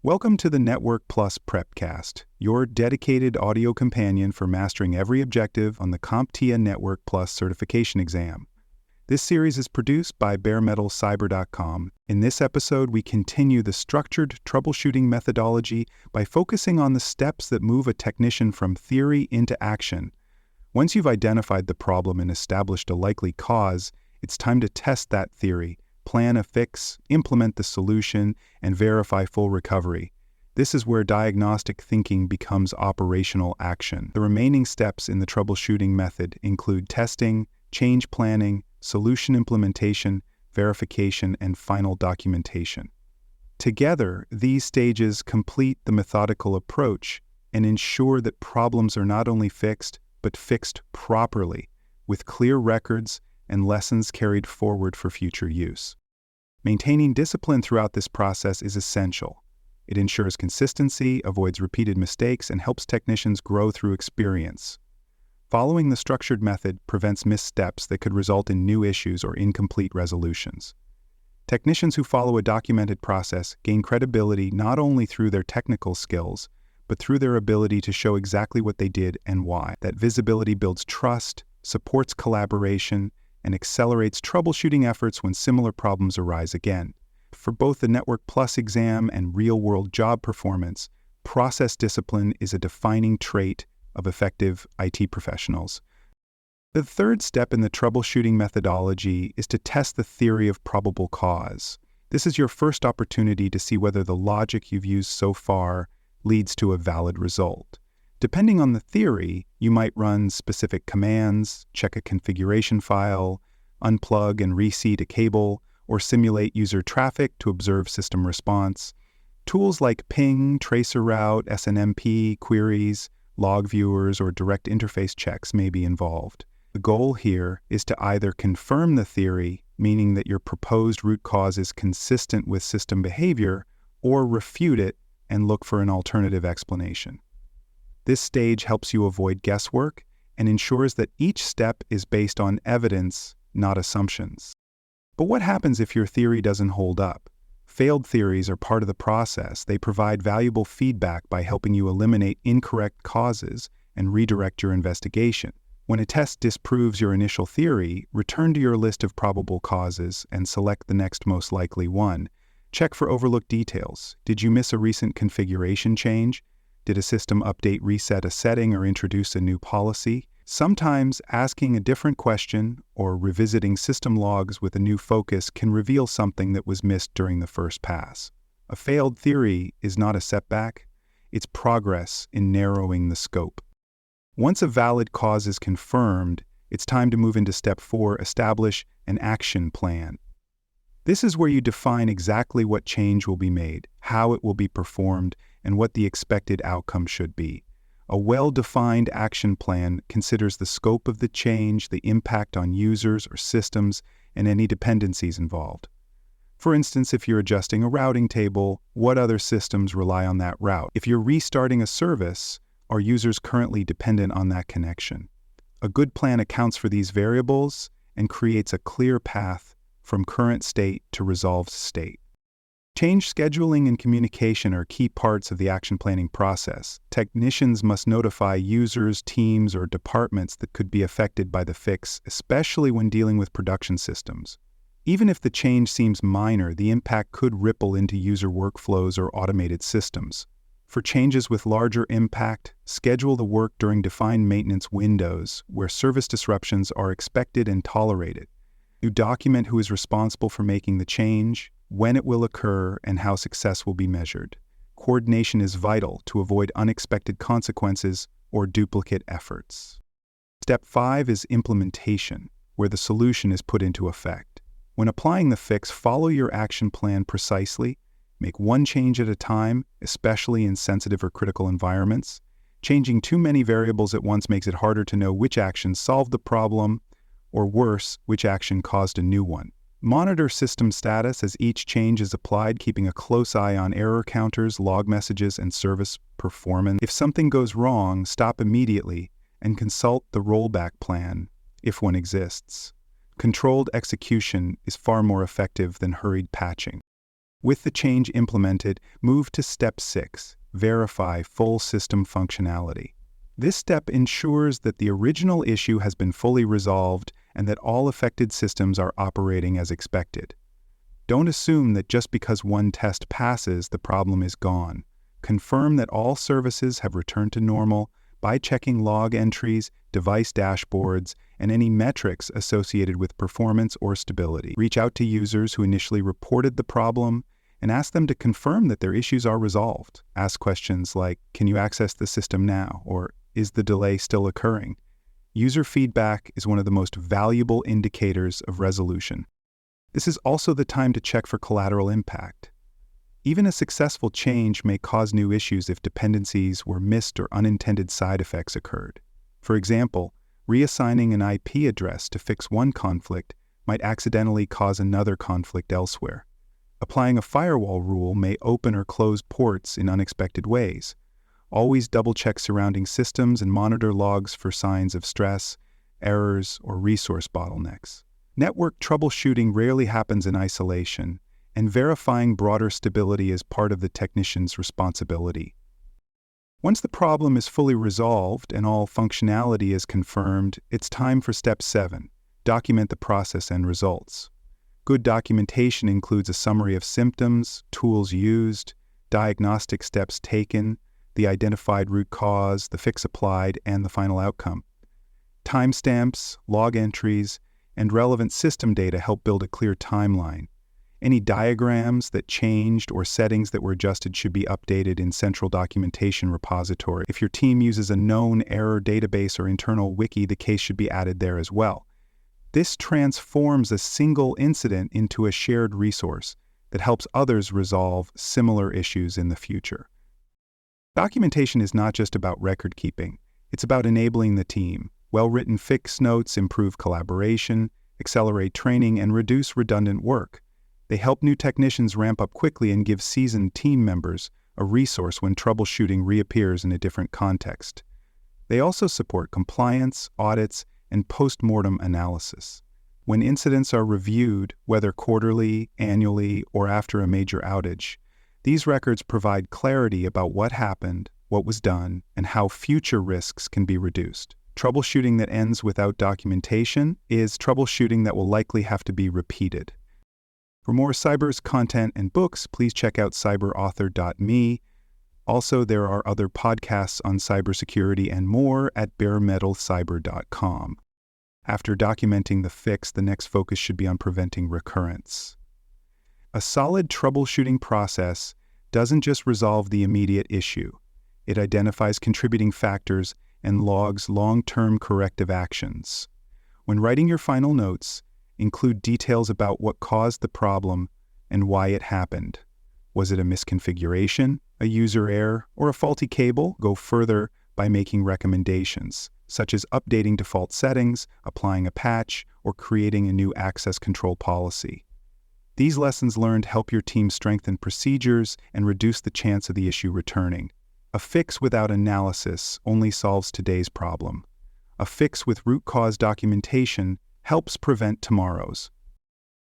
Welcome to the Network Plus Prepcast, your dedicated audio companion for mastering every objective on the CompTIA Network Plus certification exam. This series is produced by baremetalcyber.com. In this episode, we continue the structured troubleshooting methodology by focusing on the steps that move a technician from theory into action. Once you've identified the problem and established a likely cause, it's time to test that theory, plan a fix, implement the solution, and verify full recovery. This is where diagnostic thinking becomes operational action. The remaining steps in the troubleshooting method include testing, change planning, solution implementation, verification, and final documentation. Together, these stages complete the methodical approach and ensure that problems are not only fixed, but fixed properly, with clear records and lessons carried forward for future use. Maintaining discipline throughout this process is essential. It ensures consistency, avoids repeated mistakes, and helps technicians grow through experience. Following the structured method prevents missteps that could result in new issues or incomplete resolutions. Technicians who follow a documented process gain credibility not only through their technical skills, but through their ability to show exactly what they did and why. That visibility builds trust, supports collaboration, and accelerates troubleshooting efforts when similar problems arise again. For both the Network Plus exam and real-world job performance, process discipline is a defining trait of effective IT professionals. The third step in the troubleshooting methodology is to test the theory of probable cause. This is your first opportunity to see whether the logic you've used so far leads to a valid result. Depending on the theory, you might run specific commands, check a configuration file, unplug and reseat a cable, or simulate user traffic to observe system response. Tools like ping, tracer route, SNMP, queries, log viewers, or direct interface checks may be involved. The goal here is to either confirm the theory, meaning that your proposed root cause is consistent with system behavior, or refute it and look for an alternative explanation. This stage helps you avoid guesswork and ensures that each step is based on evidence, not assumptions. But what happens if your theory doesn't hold up? Failed theories are part of the process. They provide valuable feedback by helping you eliminate incorrect causes and redirect your investigation. When a test disproves your initial theory, return to your list of probable causes and select the next most likely one. Check for overlooked details. Did you miss a recent configuration change? Did a system update reset a setting or introduce a new policy? Sometimes asking a different question or revisiting system logs with a new focus can reveal something that was missed during the first pass. A failed theory is not a setback, it's progress in narrowing the scope. Once a valid cause is confirmed, it's time to move into step 4, establish an action plan. This is where you define exactly what change will be made, how it will be performed, and what the expected outcome should be. A well-defined action plan considers the scope of the change, the impact on users or systems, and any dependencies involved. For instance, if you're adjusting a routing table, what other systems rely on that route? If you're restarting a service, are users currently dependent on that connection? A good plan accounts for these variables and creates a clear path from current state to resolved state. Change scheduling and communication are key parts of the action planning process. Technicians must notify users, teams, or departments that could be affected by the fix, especially when dealing with production systems. Even if the change seems minor, the impact could ripple into user workflows or automated systems. For changes with larger impact, schedule the work during defined maintenance windows where service disruptions are expected and tolerated. You document who is responsible for making the change, when it will occur, and how success will be measured. Coordination is vital to avoid unexpected consequences or duplicate efforts. Step 5 is implementation, where the solution is put into effect. When applying the fix, follow your action plan precisely. Make one change at a time, especially in sensitive or critical environments. Changing too many variables at once makes it harder to know which action solved the problem, or worse, which action caused a new one. Monitor system status as each change is applied, keeping a close eye on error counters, log messages, and service performance. If something goes wrong, stop immediately and consult the rollback plan, if one exists. Controlled execution is far more effective than hurried patching. With the change implemented, move to Step 6, verify full system functionality. This step ensures that the original issue has been fully resolved and that all affected systems are operating as expected. Don't assume that just because one test passes, the problem is gone. Confirm that all services have returned to normal by checking log entries, device dashboards, and any metrics associated with performance or stability. Reach out to users who initially reported the problem and ask them to confirm that their issues are resolved. Ask questions like, "Can you access the system now?" or "Is the delay still occurring?" User feedback is one of the most valuable indicators of resolution. This is also the time to check for collateral impact. Even a successful change may cause new issues if dependencies were missed or unintended side effects occurred. For example, reassigning an IP address to fix one conflict might accidentally cause another conflict elsewhere. Applying a firewall rule may open or close ports in unexpected ways. Always double-check surrounding systems and monitor logs for signs of stress, errors, or resource bottlenecks. Network troubleshooting rarely happens in isolation, and verifying broader stability is part of the technician's responsibility. Once the problem is fully resolved and all functionality is confirmed, it's time for Step 7, document the process and results. Good documentation includes a summary of symptoms, tools used, diagnostic steps taken, the identified root cause, the fix applied, and the final outcome. Timestamps, log entries, and relevant system data help build a clear timeline. Any diagrams that changed or settings that were adjusted should be updated in central documentation repository. If your team uses a known error database or internal wiki, the case should be added there as well. This transforms a single incident into a shared resource that helps others resolve similar issues in the future. Documentation is not just about record keeping, it's about enabling the team. Well-written fix notes improve collaboration, accelerate training, and reduce redundant work. They help new technicians ramp up quickly and give seasoned team members a resource when troubleshooting reappears in a different context. They also support compliance, audits, and post-mortem analysis. When incidents are reviewed, whether quarterly, annually, or after a major outage, these records provide clarity about what happened, what was done, and how future risks can be reduced. Troubleshooting that ends without documentation is troubleshooting that will likely have to be repeated. For more Cyber's content and books, please check out cyberauthor.me. Also, there are other podcasts on cybersecurity and more at baremetalcyber.com. After documenting the fix, the next focus should be on preventing recurrence. A solid troubleshooting process doesn't just resolve the immediate issue. It identifies contributing factors and logs long-term corrective actions. When writing your final notes, include details about what caused the problem and why it happened. Was it a misconfiguration, a user error, or a faulty cable? Go further by making recommendations, such as updating default settings, applying a patch, or creating a new access control policy. These lessons learned help your team strengthen procedures and reduce the chance of the issue returning. A fix without analysis only solves today's problem. A fix with root cause documentation helps prevent tomorrow's.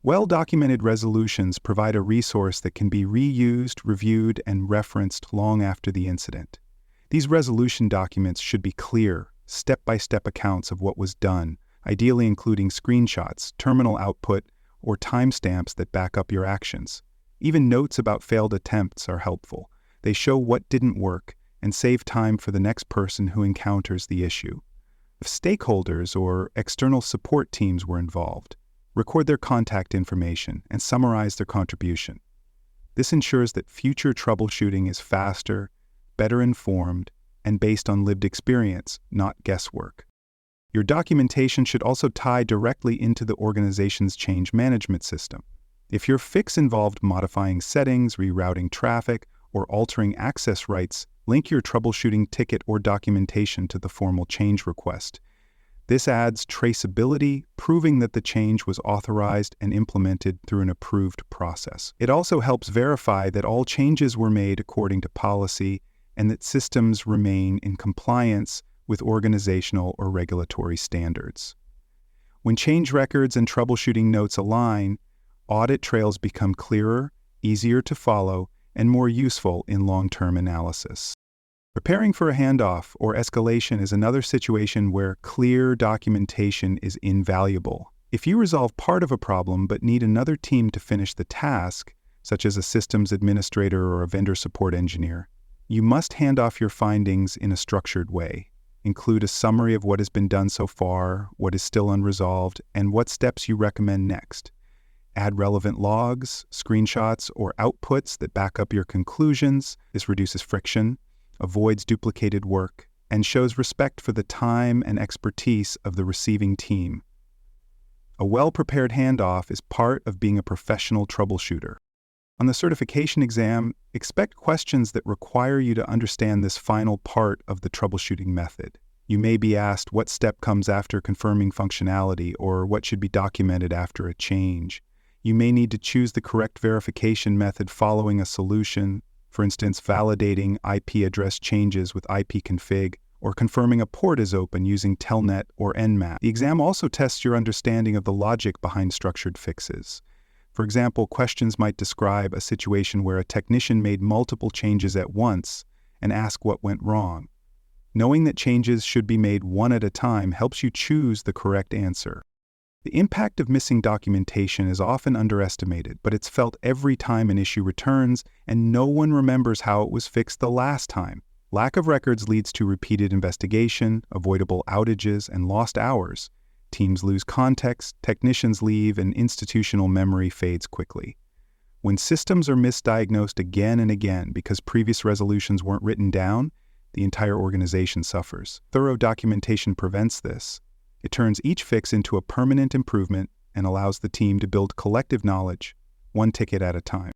Well-documented resolutions provide a resource that can be reused, reviewed, and referenced long after the incident. These resolution documents should be clear, step-by-step accounts of what was done, ideally including screenshots, terminal output, or timestamps that back up your actions. Even notes about failed attempts are helpful. They show what didn't work and save time for the next person who encounters the issue. If stakeholders or external support teams were involved, record their contact information and summarize their contribution. This ensures that future troubleshooting is faster, better informed, and based on lived experience, not guesswork. Your documentation should also tie directly into the organization's change management system. If your fix involved modifying settings, rerouting traffic, or altering access rights, link your troubleshooting ticket or documentation to the formal change request. This adds traceability, proving that the change was authorized and implemented through an approved process. It also helps verify that all changes were made according to policy and that systems remain in compliance with organizational or regulatory standards. When change records and troubleshooting notes align, audit trails become clearer, easier to follow, and more useful in long-term analysis. Preparing for a handoff or escalation is another situation where clear documentation is invaluable. If you resolve part of a problem but need another team to finish the task, such as a systems administrator or a vendor support engineer, you must hand off your findings in a structured way. Include a summary of what has been done so far, what is still unresolved, and what steps you recommend next. Add relevant logs, screenshots, or outputs that back up your conclusions. This reduces friction, avoids duplicated work, and shows respect for the time and expertise of the receiving team. A well-prepared handoff is part of being a professional troubleshooter. On the certification exam, expect questions that require you to understand this final part of the troubleshooting method. You may be asked what step comes after confirming functionality or what should be documented after a change. You may need to choose the correct verification method following a solution, for instance, validating IP address changes with ipconfig, or confirming a port is open using telnet or nmap. The exam also tests your understanding of the logic behind structured fixes. For example, questions might describe a situation where a technician made multiple changes at once and ask what went wrong. Knowing that changes should be made one at a time helps you choose the correct answer. The impact of missing documentation is often underestimated, but it's felt every time an issue returns, and no one remembers how it was fixed the last time. Lack of records leads to repeated investigation, avoidable outages, and lost hours. Teams lose context, technicians leave, and institutional memory fades quickly. When systems are misdiagnosed again and again because previous resolutions weren't written down, the entire organization suffers. Thorough documentation prevents this. It turns each fix into a permanent improvement and allows the team to build collective knowledge, one ticket at a time.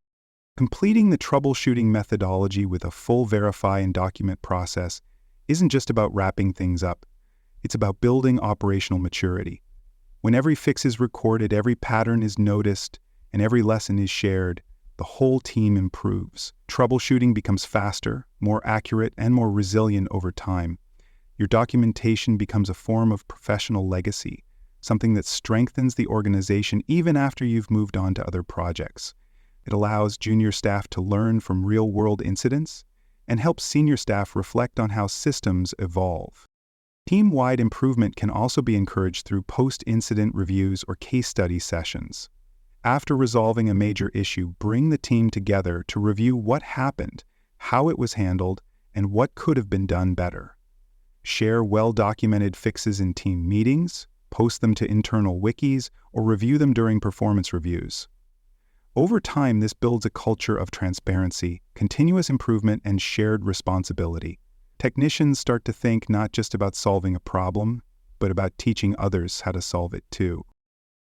Completing the troubleshooting methodology with a full verify and document process isn't just about wrapping things up. It's about building operational maturity. When every fix is recorded, every pattern is noticed, and every lesson is shared, the whole team improves. Troubleshooting becomes faster, more accurate, and more resilient over time. Your documentation becomes a form of professional legacy, something that strengthens the organization even after you've moved on to other projects. It allows junior staff to learn from real-world incidents and helps senior staff reflect on how systems evolve. Team-wide improvement can also be encouraged through post-incident reviews or case study sessions. After resolving a major issue, bring the team together to review what happened, how it was handled, and what could have been done better. Share well-documented fixes in team meetings, post them to internal wikis, or review them during performance reviews. Over time, this builds a culture of transparency, continuous improvement, and shared responsibility. Technicians start to think not just about solving a problem, but about teaching others how to solve it too.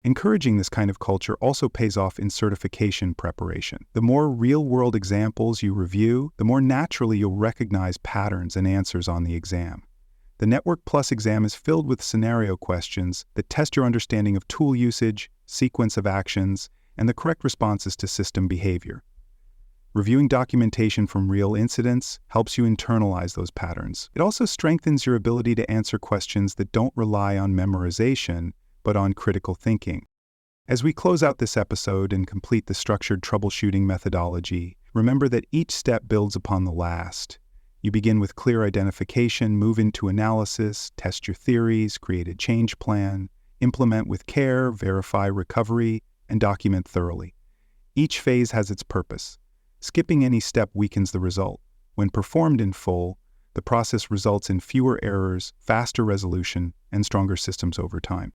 Encouraging this kind of culture also pays off in certification preparation. The more real-world examples you review, the more naturally you'll recognize patterns and answers on the exam. The Network Plus exam is filled with scenario questions that test your understanding of tool usage, sequence of actions, and the correct responses to system behavior. Reviewing documentation from real incidents helps you internalize those patterns. It also strengthens your ability to answer questions that don't rely on memorization, but on critical thinking. As we close out this episode and complete the structured troubleshooting methodology, remember that each step builds upon the last. You begin with clear identification, move into analysis, test your theories, create a change plan, implement with care, verify recovery, and document thoroughly. Each phase has its purpose. Skipping any step weakens the result. When performed in full, the process results in fewer errors, faster resolution, and stronger systems over time.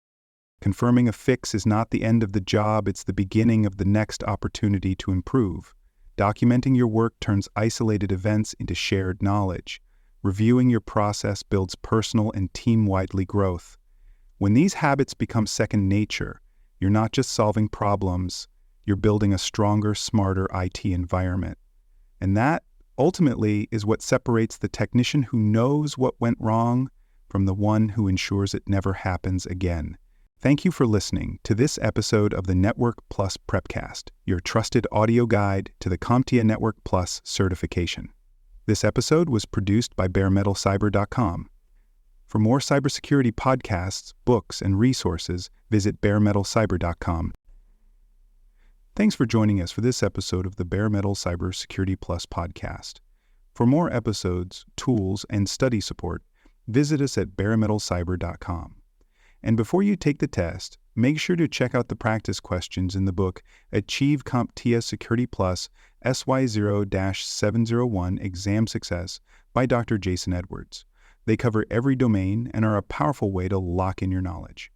Confirming a fix is not the end of the job, it's the beginning of the next opportunity to improve. Documenting your work turns isolated events into shared knowledge. Reviewing your process builds personal and team-wide growth. When these habits become second nature, you're not just solving problems, you're building a stronger, smarter IT environment. And that, ultimately, is what separates the technician who knows what went wrong from the one who ensures it never happens again. Thank you for listening to this episode of the Network Plus Prepcast, your trusted audio guide to the CompTIA Network Plus certification. This episode was produced by baremetalcyber.com. For more cybersecurity podcasts, books, and resources, visit baremetalcyber.com. Thanks for joining us for this episode of the Bare Metal Cybersecurity Plus podcast. For more episodes, tools, and study support, visit us at baremetalcyber.com. And before you take the test, make sure to check out the practice questions in the book Achieve CompTIA Security Plus SY0-701 Exam Success by Dr. Jason Edwards. They cover every domain and are a powerful way to lock in your knowledge.